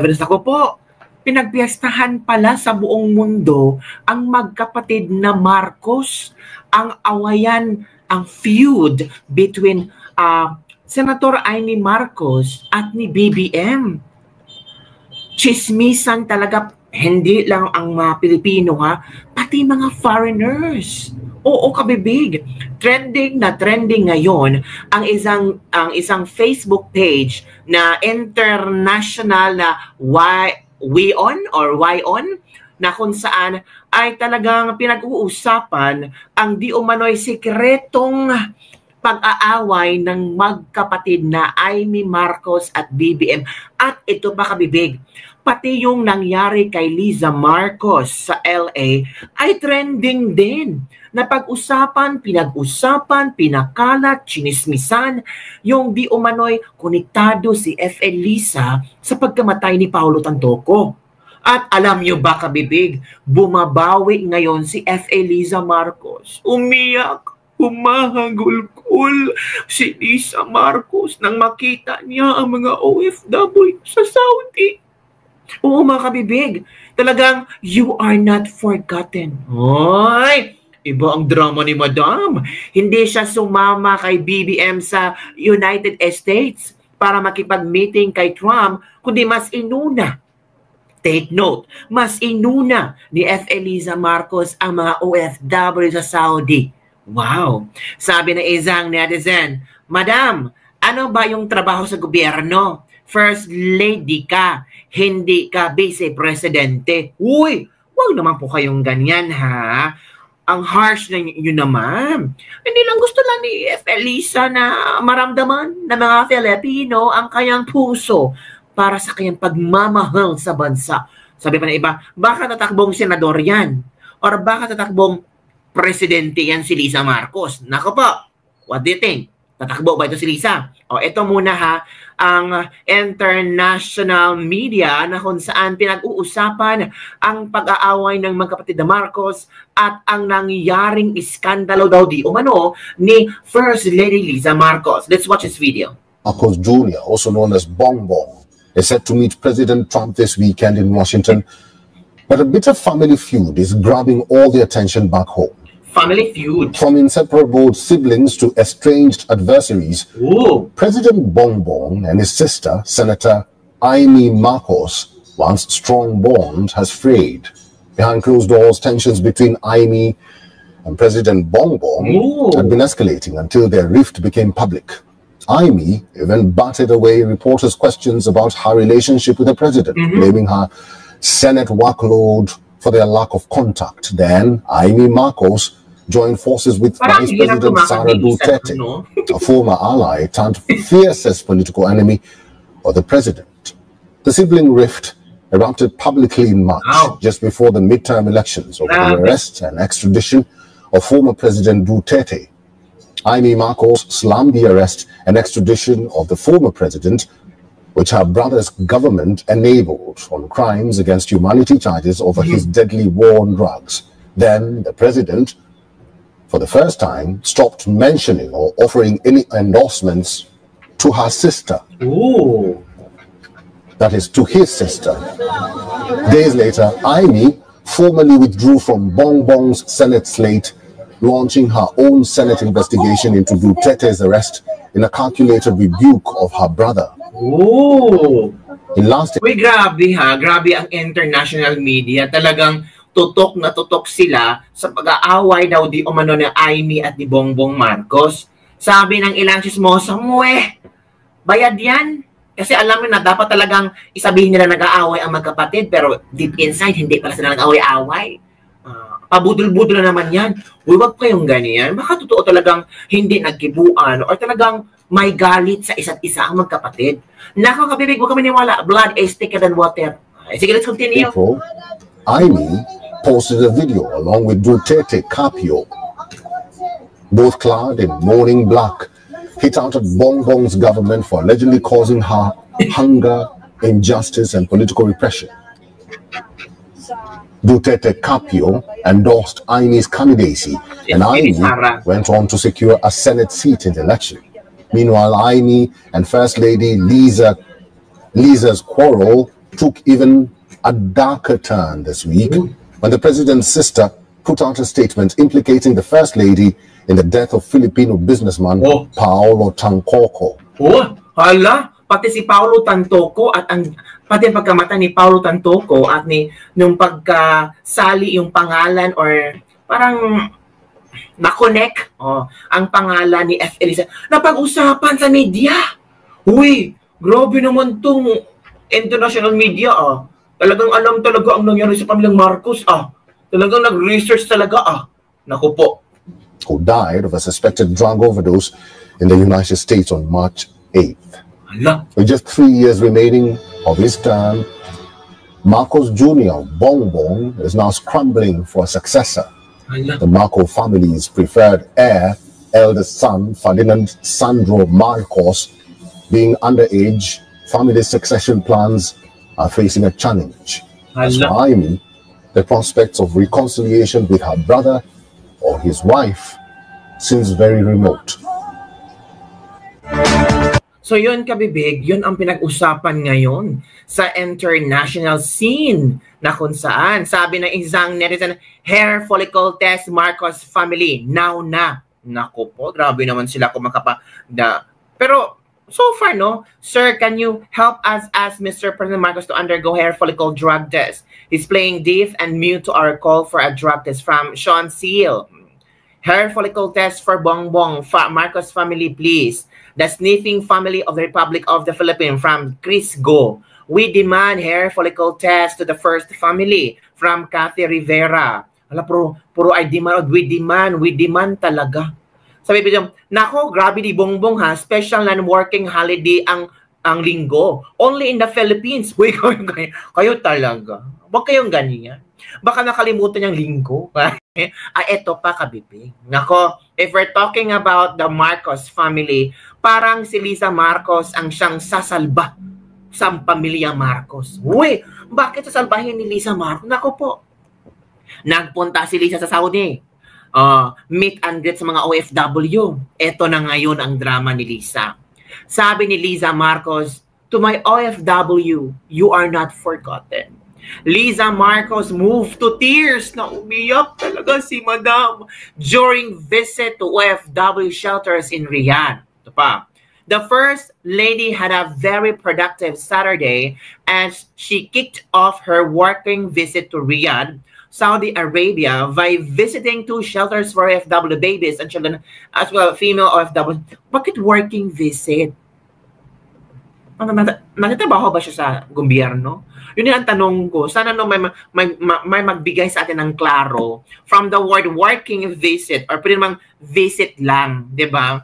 Evidence ako po. Pinagpiyastahan pala sa buong mundo ang magkapatid na Marcos, ang awayan, ang feud between Senator Amy Marcos at ni BBM. Chismisan talaga, hindi lang ang mga Pilipino ha, pati mga foreigners. Oo, kabibig. Trending na trending ngayon ang isang Facebook page na international na WION na kung saan ay talagang pinag-uusapan ang di umano'y sikretong pag-aaway ng magkapatid na Amy Marcos at BBM. At ito pa kabibig, pati yung nangyari kay Liza Marcos sa LA ay trending din. Napag-usapan, pinag-usapan, pinakalat, chinismisan, yung di umano'y konektado si F. Liza sa pagkamatay ni Paulo Tantoco. At alam nyo ba kabibig, bumabawi ngayon si F. Liza Marcos. Umiyak, humahagulgol si Liza Marcos nang makita niya ang mga OFW sa Saudi. Oo mga kabibig, talagang you are not forgotten. Hoy! Iba ang drama ni Madam. Hindi siya sumama kay BBM sa United States para makipag-meeting kay Trump, kundi mas inuna. Take note, mas inuna ni F. Liza Marcos ang mga OFW sa Saudi. Wow! Sabi na isang netizen, Madam, ano ba yung trabaho sa gobyerno? First lady ka, hindi ka vice-presidente. Uy, wag naman po kayong ganyan ha. Ang harsh na yun naman. Hindi lang gusto lang ni F. Liza na maramdaman ng mga Filipino ang kanyang puso para sa kanyang pagmamahal sa bansa. Sabi pa na iba, baka tatakbong senador yan? Or baka tatakbong presidente yan si Liza Marcos? Nako po, what do you think? Tatakbo ba ito si Liza? O ito muna ha, ang international media na kung saan pinag-uusapan ang pag-aaway ng mga kapatid na Marcos at ang nangyaring iskandalo daw di umano ni First Lady Liza Marcos. Let's watch this video. Marcos Jr., also known as Bongbong, is set to meet President Trump this weekend in Washington, but a bitter family feud is grabbing all the attention back home. Family feud. From inseparable siblings to estranged adversaries, President Bongbong and his sister, Senator Amy Marcos, once strong bond has frayed. Behind closed doors, tensions between Amy and President Bongbong had been escalating until their rift became public. Amy even batted away reporters' questions about her relationship with the president, blaming her Senate workload for their lack of contact. Then, Amy Marcos joined forces with Vice President Sara Duterte, a former ally turned fiercest political enemy of the president. The sibling rift erupted publicly in March, just before the midterm elections, over the arrest and extradition of former President Duterte. Amy Marcos slammed the arrest and extradition of the former president, which her brother's government enabled, on crimes against humanity charges over his deadly war on drugs. Then the president, for the first time, stopped mentioning or offering any endorsements to her sister. That is, to his sister. Days later, Amy formally withdrew from Bongbong's Senate slate, launching her own Senate investigation into Duterte's arrest in a calculated rebuke of her brother. In last... Uy, grabe ha. Grabe ang international media. Talagang tutok na tutok sila sa pag-aaway daw di umano ni Amy at ni Bongbong Marcos. Sabi ng ilang chismosang, bayad yan. Kasi alam mo na dapat talagang isabihin nila nag-aaway ang magkapatid, pero deep inside, hindi pala sila nag-aaway-aaway. Pabudol-budol na naman yan. Huwag kayong ganyan. Baka totoo talagang hindi nagkibuan or talagang may galit sa isa't isa ang magkapatid. Nako, kabibig, huwag kami niwala. Blood is thicker than water. Sige, let's continue. April, Amy posted a video along with Duterte Carpio, both clad in mourning black, hit out at Bongbong's government for allegedly causing her hunger, injustice, and political repression. Duterte Carpio endorsed Amy's candidacy, and Amy went on to secure a Senate seat in the election. Meanwhile, Amy and First Lady Liza's quarrel took even a darker turn this week when the president's sister put out a statement implicating the First Lady in the death of Filipino businessman Paolo Tantoco. Hala, pati si Paolo Tantoco at pati ang pagkamatay ni Paolo Tantoco at nung pagkasali yung pangalan or parang na-connect ang pangalan ni F. Elisa. Napag-usapan sa media. Uy, grabe naman tong international media. Talagang alam talaga ang nangyari sa pamilyang Marcos. Talagang nag-research talaga. Naku po. Who died of a suspected drug overdose in the United States on March 8th. Hala. With just 3 years remaining of his term, Marcos Jr., Bongbong, is now scrambling for a successor. The Marcos family's preferred heir, eldest son Ferdinand Sandro Marcos, being underage, family succession plans are facing a challenge. As for Amy, the prospects of reconciliation with her brother or his wife seems very remote. So yun kabibig, yun ang pinag-usapan ngayon sa international scene na kung saan sabi ng isang netizen, hair follicle test Marcos family, now na. Naku po, grabe naman sila kumakapagda. Pero so far, no? Sir, can you help us ask Mr. President Marcos to undergo hair follicle drug test? He's playing deaf and mute to our call for a drug test from Sean Seal. Hair follicle test for Bongbong Marcos family, please. The sniffing family of the Republic of the Philippines from Chris Go. We demand hair follicle test to the first family from Cathy Rivera. Hala, puro ay demand. We demand talaga. Sabi ko, nako, grabe di Bongbong ha, special non-working holiday ang linggo. Only in the Philippines. Uy, kayo talaga. Huwag kayong ganyan. Baka nakalimutan yung linggo. Eto pa kabibig. Nako, if we're talking about the Marcos family, parang si Liza Marcos ang siyang sasalba sa pamilya Marcos. Uy, bakit sasalbahin ni Liza Marcos? Nako po, nagpunta si Liza sa Saudi. Meet and greet sa mga OFW. Ito na ngayon ang drama ni Liza. Sabi ni Liza Marcos, to my OFW, you are not forgotten. Liza Marcos moved to tears na umiyak talaga si Madam during visit to OFW shelters in Riyadh. Ito pa. The First Lady had a very productive Saturday as she kicked off her working visit to Riyadh, Saudi Arabia, by visiting 2 shelters for OFW babies and children, as well female OFW. Bakit working visit? Nagtatrabaho ba siya sa gobyerno? Yun yung ang tanong ko. Sana no may magbigay sa atin ng klaro from the word working visit or pwede namang visit lang, di ba?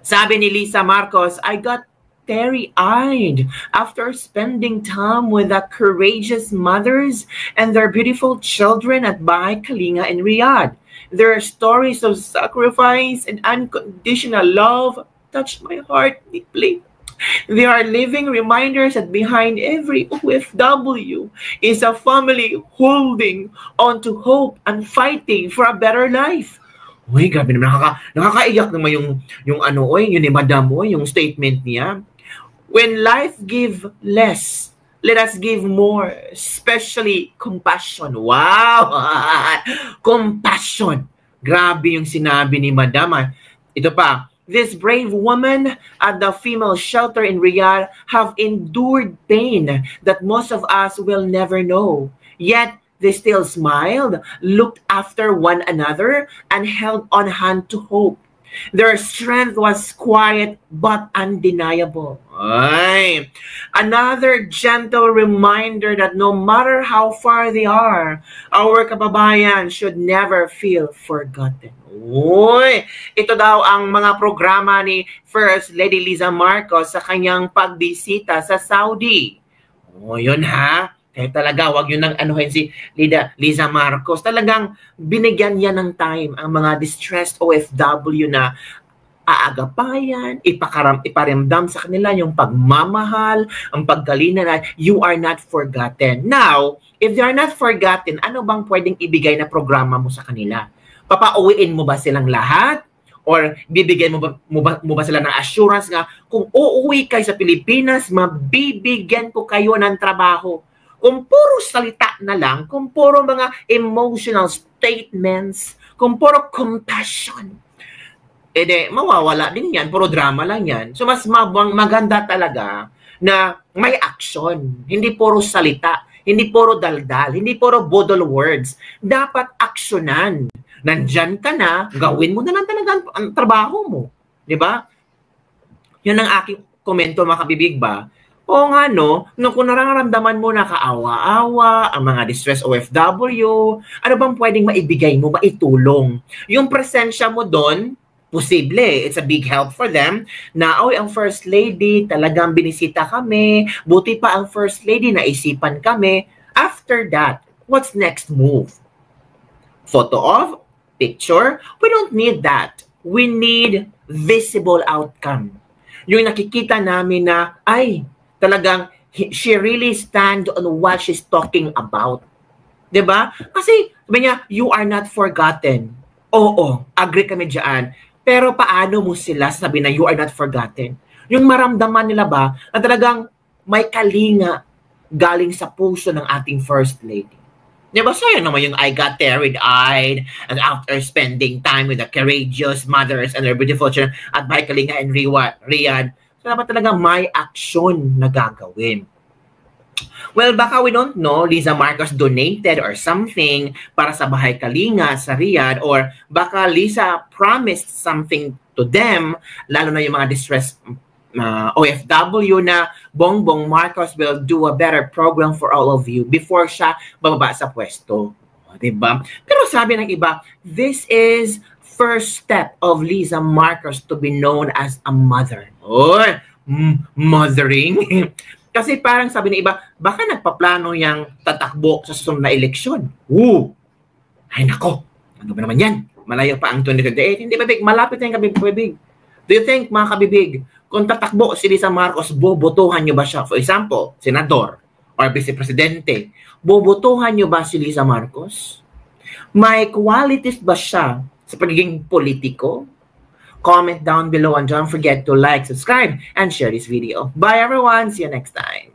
Sabi ni Liza Marcos, I got teary-eyed after spending time with the courageous mothers and their beautiful children at Bahay Kalinga in Riyadh. Their stories of sacrifice and unconditional love touched my heart deeply. They are living reminders that behind every OFW is a family holding on to hope and fighting for a better life. Uy, grabe naman, nakakaiyak naman yung ni Madam, yung statement niya. When life give less, let us give more, especially compassion. Wow! Compassion. Grabe yung sinabi ni Madam. Ito pa, this brave woman at the female shelter in Riyadh have endured pain that most of us will never know. Yet, they still smiled, looked after one another, and held on hand to hope. Their strength was quiet but undeniable. Ay, another gentle reminder that no matter how far they are, our kababayan should never feel forgotten. Uy, ito daw ang mga programa ni First Lady Liza Marcos sa kanyang pagbisita sa Saudi. O, yun ha. Kaya talaga, wag yun nang anuhin si Liza Marcos. Talagang binigyan niya ng time ang mga distressed OFW na aagapayan, iparamdam sa kanila yung pagmamahal, ang paggalina na you are not forgotten. Now, if they are not forgotten, ano bang pwedeng ibigay na programa mo sa kanila? Papauwiin mo ba silang lahat? Or bibigyan mo ba sila ng assurance nga, kung uuwi kayo sa Pilipinas, mabibigyan ko kayo ng trabaho. Kung puro salita na lang, kung puro mga emotional statements, kung puro compassion, mawawala din yan, puro drama lang yan. So mas maganda talaga na may action, hindi puro salita, hindi puro daldal, hindi puro bodol words. Dapat aksyonan. Nandyan ka na, gawin mo na lang talaga ang trabaho mo. Di ba? Yan ang aking komento, mga kabibig ba? O nga no, kung nararamdaman mo na kaawa-awa, ang mga distress OFW, ano bang pwedeng maibigay mo, maitulong? Yung presensya mo doon, posible, it's a big help for them na, ang First Lady, talagang binisita kami, buti pa ang First Lady, naisipan kami. After that, what's next move? Photo of? Picture? We don't need that. We need visible outcome. Yung nakikita namin na, talagang she really stand on what she's talking about. Diba? Kasi, sabi niya, you are not forgotten. Oo, agree kami dyan. Pero paano mo sila sabi na you are not forgotten? Yung maramdaman nila ba na talagang may kalinga galing sa puso ng ating First Lady? Diba, sayang naman yung I got teary-eyed and after spending time with the courageous mothers and their beautiful children at Bahay Kalinga and Riyadh, so dapat talaga may action na gagawin. Well, baka we don't know, Liza Marcos donated or something para sa Bahay Kalinga sa Riyadh, or baka Liza promised something to them, lalo na yung mga distressed OFW na Bongbong Marcos will do a better program for all of you before siya bababa sa pwesto. Diba? Pero sabi ng iba, this is first step of Liza Marcos to be known as a mother. Mothering. Kasi parang sabi ng iba, baka nagpaplano yung tatakbo sa susunod na eleksyon. Ay nako, ano ba naman yan? Malayo pa ang 2028. Hindi ba, Big? Malapit na yung kabibig. Do you think, mga kabibig, kung tatakbo si Liza Marcos, bobotohan nyo ba siya? For example, senador or vice-presidente, bobotohan nyo ba si Liza Marcos? May qualities ba siya sa pagiging politiko? Comment down below and don't forget to like, subscribe, and share this video. Bye everyone! See you next time!